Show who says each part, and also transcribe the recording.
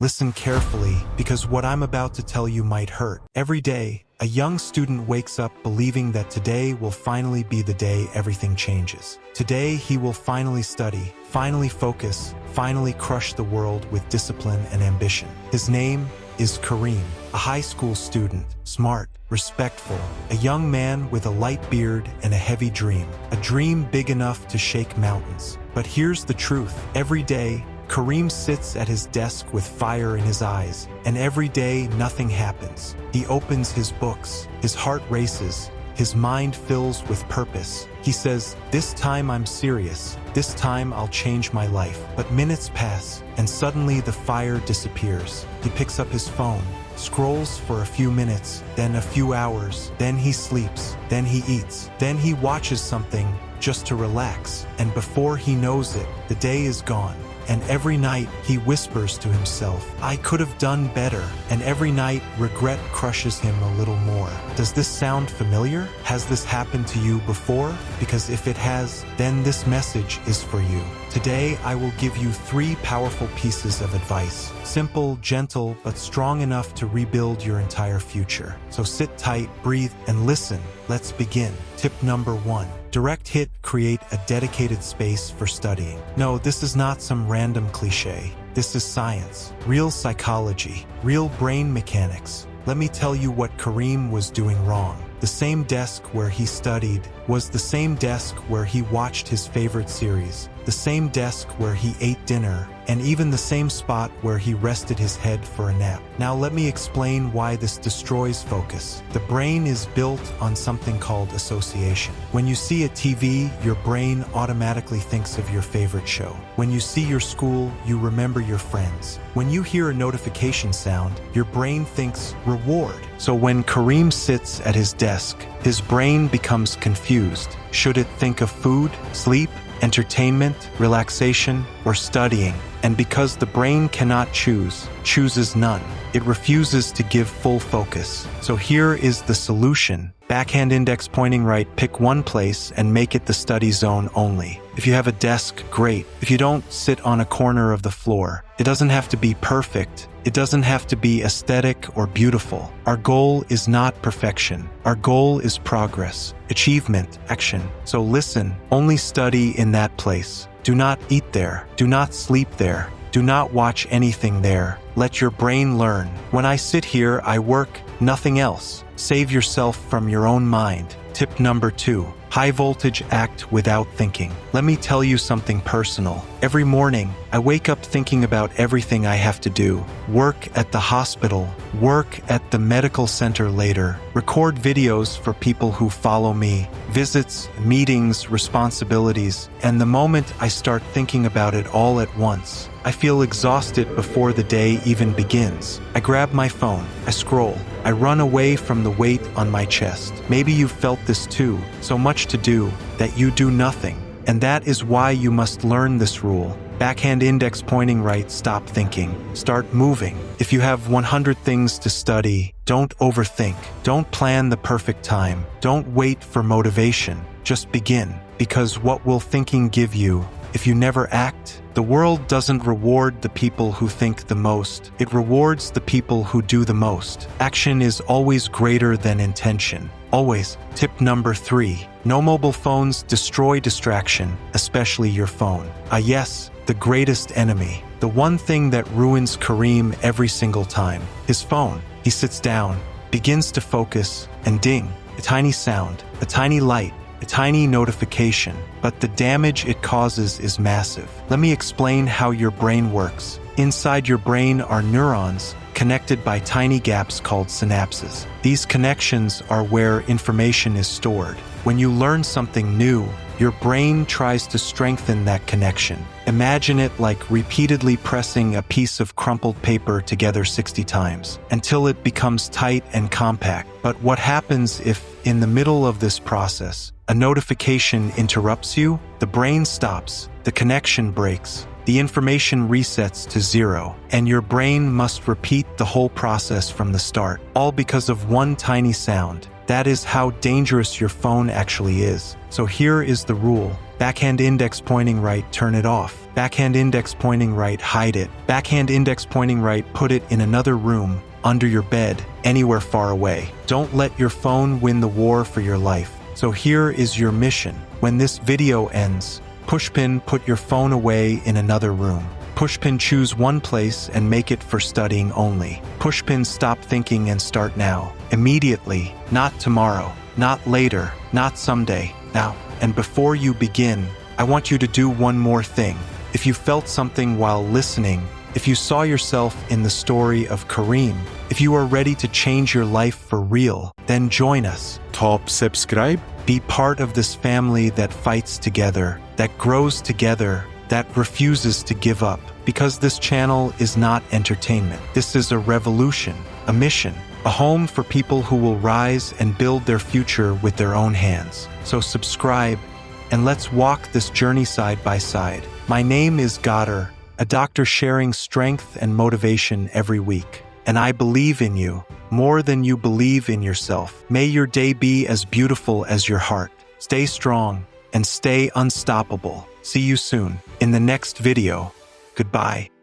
Speaker 1: Listen carefully, because what I'm about to tell you might hurt. Every day, a young student wakes up believing that today will finally be the day everything changes. Today, he will finally study, finally focus, finally crush the world with discipline and ambition. His name is Kareem, a high school student, smart, respectful, a young man with a light beard and a heavy dream. A dream big enough to shake mountains. But here's the truth. Every day, Kareem sits at his desk with fire in his eyes, and every day nothing happens. He opens his books, his heart races, his mind fills with purpose. He says, "This time I'm serious. This time I'll change my life." But minutes pass, and suddenly the fire disappears. He picks up his phone, scrolls for a few minutes, then a few hours, then he sleeps, then he eats, then he watches something just to relax, and before he knows it, the day is gone. And every night, he whispers to himself, "I could have done better." And every night, regret crushes him a little more. Does this sound familiar? Has this happened to you before? Because if it has, then this message is for you. Today, I will give you 3 powerful pieces of advice. Simple, gentle, but strong enough to rebuild your entire future. So sit tight, breathe, and listen. Let's begin. Tip number 1. Direct hit, create a dedicated space for studying. No, this is not some random cliche. This is science, real psychology, real brain mechanics. Let me tell you what Kareem was doing wrong. The same desk where he studied was the same desk where he watched his favorite series, the same desk where he ate dinner, and even the same spot where he rested his head for a nap. Now let me explain why this destroys focus. The brain is built on something called association. When you see a TV, your brain automatically thinks of your favorite show. When you see your school, you remember your friends. When you hear a notification sound, your brain thinks reward. So when Kareem sits at his desk, his brain becomes confused. Should it think of food, sleep, entertainment, relaxation, or studying? And because the brain cannot chooses none. It refuses to give full focus. So here is the solution. Backhand index pointing right, pick one place and make it the study zone only. If you have a desk, great. If you don't, sit on a corner of the floor. It doesn't have to be perfect. It doesn't have to be aesthetic or beautiful. Our goal is not perfection. Our goal is progress, achievement, action. So listen, only study in that place. Do not eat there. Do not sleep there. Do not watch anything there. Let your brain learn. When I sit here, I work, nothing else. Save yourself from your own mind. Tip number 2. High voltage, act without thinking. Let me tell you something personal. Every morning, I wake up thinking about everything I have to do. Work at the hospital, work at the medical center later, record videos for people who follow me, visits, meetings, responsibilities, and the moment I start thinking about it all at once, I feel exhausted before the day even begins. I grab my phone, I scroll, I run away from the weight on my chest. Maybe you've felt this too. So much to do that you do nothing. And that is why you must learn this rule. Backhand index pointing right, stop thinking. Start moving. If you have 100 things to study, don't overthink. Don't plan the perfect time. Don't wait for motivation. Just begin. Because what will thinking give you if you never act? The world doesn't reward the people who think the most. It rewards the people who do the most. Action is always greater than intention. Always. Tip number 3. No mobile phones, destroy distraction, especially your phone. Yes, the greatest enemy. The one thing that ruins Kareem every single time. His phone. He sits down, begins to focus, and ding, a tiny sound, a tiny light, a tiny notification, but the damage it causes is massive. Let me explain how your brain works. Inside your brain are neurons connected by tiny gaps called synapses. These connections are where information is stored. When you learn something new, your brain tries to strengthen that connection. Imagine it like repeatedly pressing a piece of crumpled paper together 60 times until it becomes tight and compact. But what happens if, in the middle of this process, a notification interrupts you? The brain stops, the connection breaks, the information resets to 0, and your brain must repeat the whole process from the start, all because of one tiny sound. That is how dangerous your phone actually is. So here is the rule. Backhand index pointing right, turn it off. Backhand index pointing right, hide it. Backhand index pointing right, put it in another room, under your bed, anywhere far away. Don't let your phone win the war for your life. So here is your mission. When this video ends, pushpin, put your phone away in another room. Pushpin, choose one place and make it for studying only. Pushpin, stop thinking and start now. Immediately, not tomorrow, not later, not someday, now. And before you begin, I want you to do one more thing. If you felt something while listening, if you saw yourself in the story of Kareem, if you are ready to change your life for real, then join us.
Speaker 2: Top subscribe.
Speaker 1: Be part of this family that fights together, that grows together, that refuses to give up. Because this channel is not entertainment. This is a revolution, a mission, a home for people who will rise and build their future with their own hands. So subscribe, and let's walk this journey side by side. My name is Goddard, a doctor sharing strength and motivation every week. And I believe in you more than you believe in yourself. May your day be as beautiful as your heart. Stay strong and stay unstoppable. See you soon in the next video. Goodbye.